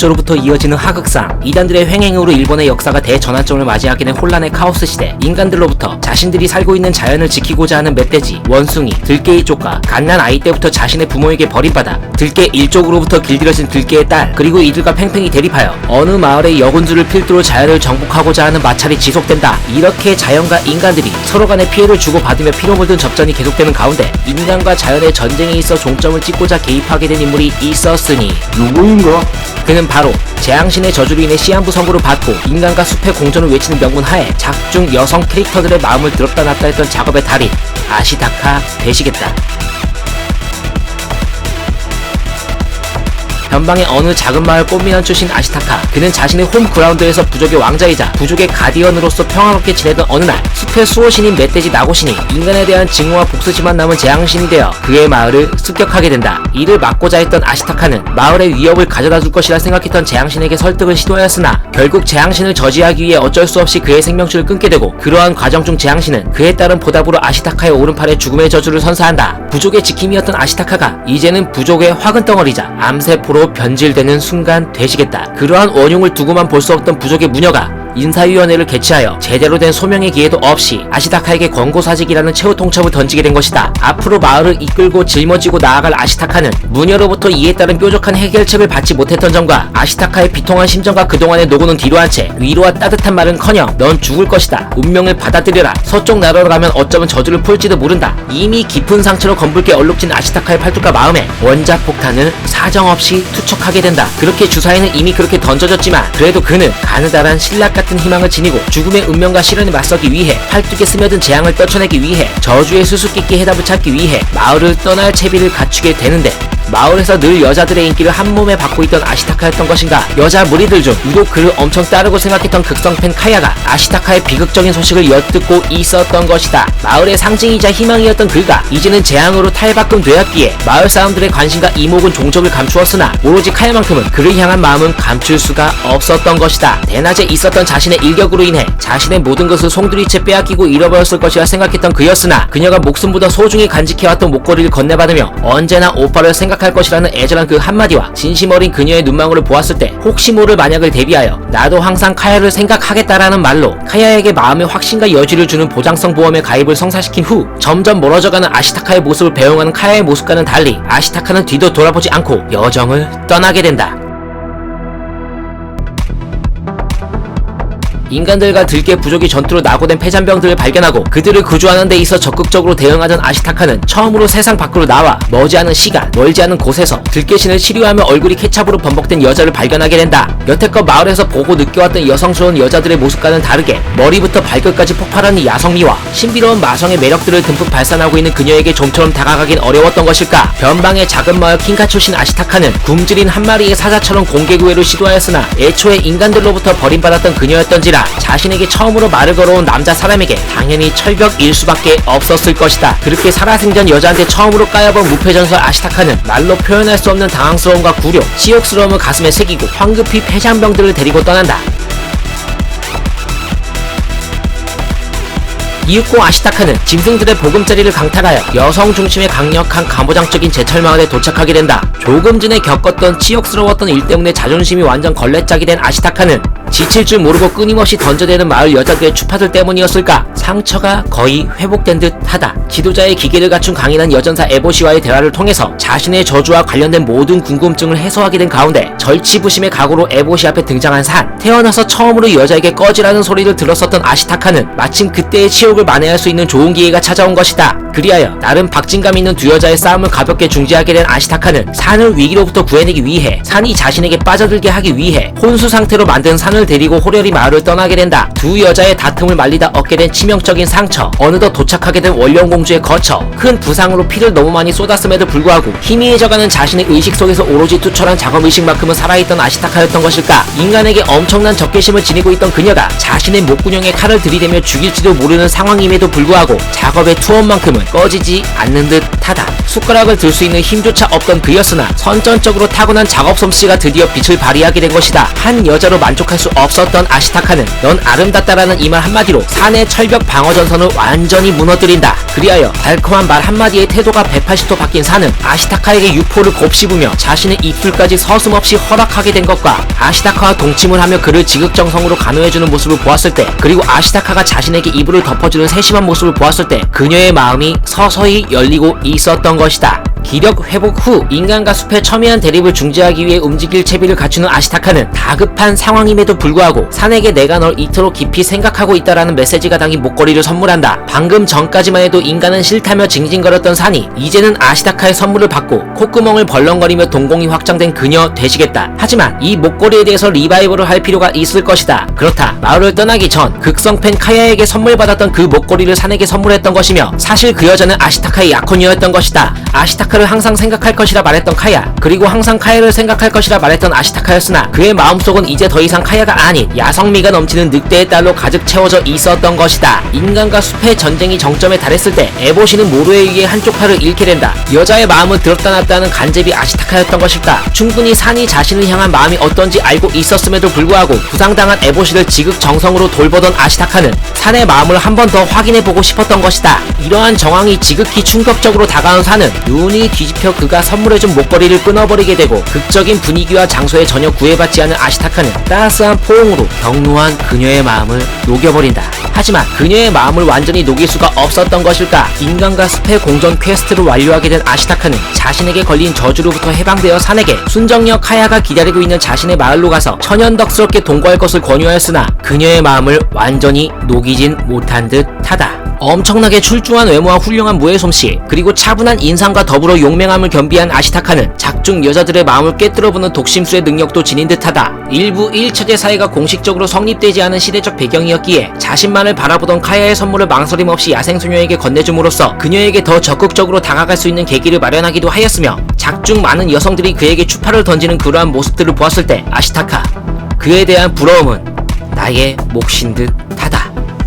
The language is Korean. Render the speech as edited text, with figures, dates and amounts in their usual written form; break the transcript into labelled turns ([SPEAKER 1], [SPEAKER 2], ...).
[SPEAKER 1] 고조로부터 이어지는 하극상, 이단들의 횡행으로 일본의 역사가 대전환점을 맞이하게 된 혼란의 카오스 시대, 인간들로부터 자신들이 살고 있는 자연을 지키고자 하는 멧돼지, 원숭이, 들깨의 쪽과 갓난 아이 때부터 자신의 부모에게 버림받아 들깨 일족으로부터 길들여진 들깨의 딸, 그리고 이들과 팽팽히 대립하여 어느 마을의 여군주를 필두로 자연을 정복하고자 하는 마찰이 지속된다. 이렇게 자연과 인간들이 서로 간의 피해를 주고받으며 피로 물든 접전이 계속되는 가운데 인간과 자연의 전쟁에 있어 종점을 찍고자 개입하게 된 인물이 있었으니
[SPEAKER 2] 누구인가?
[SPEAKER 1] 그는 바로 재앙신의 저주로 인해 시한부 선고를 받고 인간과 숲의 공존을 외치는 명분 하에 작중 여성 캐릭터들의 마음을 들었다 놨다 했던 작업의 달인 아시타카 되시겠다. 변방의 어느 작은 마을 꽃미남 출신 아시타카, 그는 자신의 홈그라운드에서 부족의 왕자이자 부족의 가디언으로서 평화롭게 지내던 어느 날 숲의 수호신인 멧돼지 나고신이 인간에 대한 증오와 복수심만 남은 재앙신이 되어 그의 마을을 습격하게 된다. 이를 막고자 했던 아시타카는 마을의 위협을 가져다 줄 것이라 생각했던 재앙신에게 설득을 시도하였으나 결국 재앙신을 저지하기 위해 어쩔 수 없이 그의 생명줄을 끊게 되고, 그러한 과정 중 재앙신은 그에 따른 보답으로 아시타카의 오른팔에 죽음의 저주를 선사한다. 부족의 지킴이었던 아시타카가 이제는 부족의 화근덩어리자 암세포로 변질되는 순간 되시겠다. 그러한 원흉을 두고만 볼 수 없던 부족의 무녀가 인사위원회를 개최하여 제대로 된 소명의 기회도 없이 아시타카에게 권고사직이라는 최후 통첩을 던지게 된 것이다. 앞으로 마을을 이끌고 짊어지고 나아갈 아시타카는 무녀로부터 이에 따른 뾰족한 해결책을 받지 못했던 점과 아시타카의 비통한 심정과 그동안의 노고는 뒤로 한 채 위로와 따뜻한 말은커녕 넌 죽을 것이다, 운명을 받아들여라, 서쪽 나라로 가면 어쩌면 저주를 풀지도 모른다, 이미 깊은 상처로 검붉게 얼룩진 아시타카의 팔뚝과 마음에 원자 폭탄을 사정없이 투척하게 된다. 그렇게 주사위는 이미 그렇게 던져졌지만 그래도 그는 가느다란 신락 같은 희망을 지니고 죽음의 운명과 시련에 맞서기 위해, 팔뚝에 스며든 재앙을 떨쳐내기 위해, 저주의 수수께끼 해답을 찾기 위해 마을을 떠날 채비를 갖추게 되는데, 마을에서 늘 여자들의 인기를 한몸에 받고 있던 아시타카였던 것인가. 여자 무리들 중 유독 그를 엄청 따르고 생각했던 극성팬 카야가 아시타카의 비극적인 소식을 엿듣고 있었던 것이다. 마을의 상징이자 희망이었던 그가 이제는 재앙으로 탈바꿈 되었기에 마을 사람들의 관심과 이목은 종적을 감추었으나 오로지 카야만큼은 그를 향한 마음은 감출 수가 없었던 것이다. 대낮에 있었던 자신의 일격으로 인해 자신의 모든 것을 송두리째 빼앗기고 잃어버렸을 것이라 생각했던 그였으나, 그녀가 목숨보다 소중히 간직해왔던 목걸이를 건네받으며 언제나 오빠를 생각할 것이라는 애절한 그 한마디와 진심 어린 그녀의 눈망울을 보았을 때 혹시 모를 만약을 대비하여 나도 항상 카야를 생각하겠다라는 말로 카야에게 마음의 확신과 여지를 주는 보장성 보험에 가입을 성사시킨 후 점점 멀어져가는 아시타카의 모습을 배웅하는 카야의 모습과는 달리 아시타카는 뒤도 돌아보지 않고 여정을 떠나게 된다. 인간들과 들깨 부족이 전투로 낙오된 폐잔병들을 발견하고 그들을 구조하는 데 있어 적극적으로 대응하던 아시타카는 처음으로 세상 밖으로 나와 머지않은 시간, 멀지 않은 곳에서 들깨신을 치료하며 얼굴이 케찹으로 번복된 여자를 발견하게 된다. 여태껏 마을에서 보고 느껴왔던 여성스러운 여자들의 모습과는 다르게 머리부터 발끝까지 폭발하는 야성미와 신비로운 마성의 매력들을 듬뿍 발산하고 있는 그녀에게 좀처럼 다가가긴 어려웠던 것일까. 변방의 작은 마을 킹카 출신 아시타카는 굶주린 한 마리의 사자처럼 공개 구애를 시도하였으나 애초에 인간들로부터 버림받았던 그녀였던지라 자신에게 처음으로 말을 걸어온 남자 사람에게 당연히 철벽일 수밖에 없었을 것이다. 그렇게 살아생전 여자한테 처음으로 까여본 무패전설 아시타카는 말로 표현할 수 없는 당황스러움과 굴욕, 치욕스러움을 가슴에 새기고 황급히 폐장병들을 데리고 떠난다. 이윽고 아시타카는 짐승들의 보금자리를 강탈하여 여성 중심의 강력한 가모장적인 제철마을에 도착하게 된다. 조금 전에 겪었던 치욕스러웠던 일 때문에 자존심이 완전 걸레짝이 된 아시타카는 지칠 줄 모르고 끊임없이 던져대는 마을 여자들의 추파들 때문이었을까? 상처가 거의 회복된 듯 하다. 지도자의 기계를 갖춘 강인한 여전사 에보시와의 대화를 통해서 자신의 저주와 관련된 모든 궁금증을 해소하게 된 가운데 절치부심의 각오로 에보시 앞에 등장한 산. 태어나서 처음으로 여자에게 꺼지라는 소리를 들었었던 아시타카는 마침 그때의 치욕을 만회할 수 있는 좋은 기회가 찾아온 것이다. 그리하여 나름 박진감 있는 두 여자의 싸움을 가볍게 중지하게 된 아시타카는 산을 위기로부터 구해내기 위해, 산이 자신에게 빠져들게 하기 위해 혼수 상태로 만든 산을 데리고 호련히 마을을 떠나게 된다. 두 여자의 다툼을 말리다 얻게 된 치명적인 상처, 어느덧 도착하게 된 원령공주의 거처, 큰 부상으로 피를 너무 많이 쏟았음에도 불구하고 희미해져가는 자신의 의식 속에서 오로지 투철한 작업의식만큼은 살아있던 아시타카였던 것일까? 인간에게 엄청난 적개심을 지니고 있던 그녀가 자신의 목구멍에 칼을 들이대며 죽일지도 모르는 상황임에도 불구하고 작업의 투혼만큼은 꺼지지 않는 듯 하다. 숟가락을 들 수 있는 힘조차 없던 그였으나 선천적으로 타고난 작업 솜씨가 드디어 빛을 발휘하게 된 것이다. 한 여자로 만족할 수 없었던 아시타카는 넌 아름답다라는 이 말 한마디로 산의 철벽 방어 전선을 완전히 무너뜨린다. 그리하여 달콤한 말 한마디에 태도가 180도 바뀐 산은 아시타카에게 유포를 곱씹으며 자신의 입술까지 서슴없이 허락하게 된 것과 아시타카와 동침을 하며 그를 지극정성으로 간호해주는 모습을 보았을 때, 그리고 아시타카가 자신에게 이불을 덮어주는 세심한 모습을 보았을 때 그녀의 마음이 서서히 열리고 있었던 것이다. 기력 회복 후 인간과 숲의 첨예한 대립을 중재하기 위해 움직일 채비를 갖추는 아시타카는 다급한 상황임에도 불구하고 산에게 내가 널 이토록 깊이 생각하고 있다라는 메시지가 담긴 목걸이를 선물한다. 방금 전까지만 해도 인간은 싫다며 징징거렸던 산이 이제는 아시타카의 선물을 받고 콧구멍을 벌렁거리며 동공이 확장된 그녀 되시겠다. 하지만 이 목걸이에 대해서 리바이벌을 할 필요가 있을 것이다. 그렇다. 마을을 떠나기 전 극성팬 카야에게 선물 받았던 그 목걸이를 산에게 선물했던 것이며, 사실 그 여자는 아시타카의 약혼녀였던 것이다. 아시타카를 항상 생각할 것이라 말했던 카야, 그리고 항상 카야를 생각할 것이라 말했던 아시타카였으나 그의 마음속은 이제 더 이상 카야가 아닌 야성미가 넘치는 늑대의 딸로 가득 채워져 있었던 것이다. 인간과 숲의 전쟁이 정점에 달했을 때 에보시는 모로에 의해 한쪽 팔을 잃게 된다. 여자의 마음을 들었다 놨다 하는 간제비 아시타카였던 것일까. 충분히 산이 자신을 향한 마음이 어떤지 알고 있었음에도 불구하고 부상당한 에보시를 지극정성으로 돌보던 아시타카는 산의 마음을 한 번 더 확인해보고 싶었던 것이다. 이러한 정황이 지극히 충격적으로 다가온 산은 눈이 뒤집혀 그가 선물해준 목걸이를 끊어버리게 되고, 극적인 분위기와 장소에 전혀 구애받지 않은 아시타카는 따스한 포옹으로 경로한 그녀의 마음을 녹여버린다. 하지만 그녀의 마음을 완전히 녹일 수가 없었던 것일까. 인간과 숲의 공전 퀘스트를 완료하게 된 아시타카는 자신에게 걸린 저주로부터 해방되어 산에게 순정녀 카야가 기다리고 있는 자신의 마을로 가서 천연덕스럽게 동거할 것을 권유하였으나 그녀의 마음을 완전히 녹이진 못한 듯 하다. 엄청나게 출중한 외모와 훌륭한 무의 솜씨, 그리고 차분한 인상과 더불어 용맹함을 겸비한 아시타카는 작중 여자들의 마음을 꿰뚫어보는 독심술의 능력도 지닌 듯하다. 일부 1처제 사회가 공식적으로 성립되지 않은 시대적 배경이었기에 자신만을 바라보던 카야의 선물을 망설임 없이 야생소녀에게 건네줌으로써 그녀에게 더 적극적으로 다가갈 수 있는 계기를 마련하기도 하였으며, 작중 많은 여성들이 그에게 추파를 던지는 그러한 모습들을 보았을 때 아시타카, 그에 대한 부러움은 나의 몫인 듯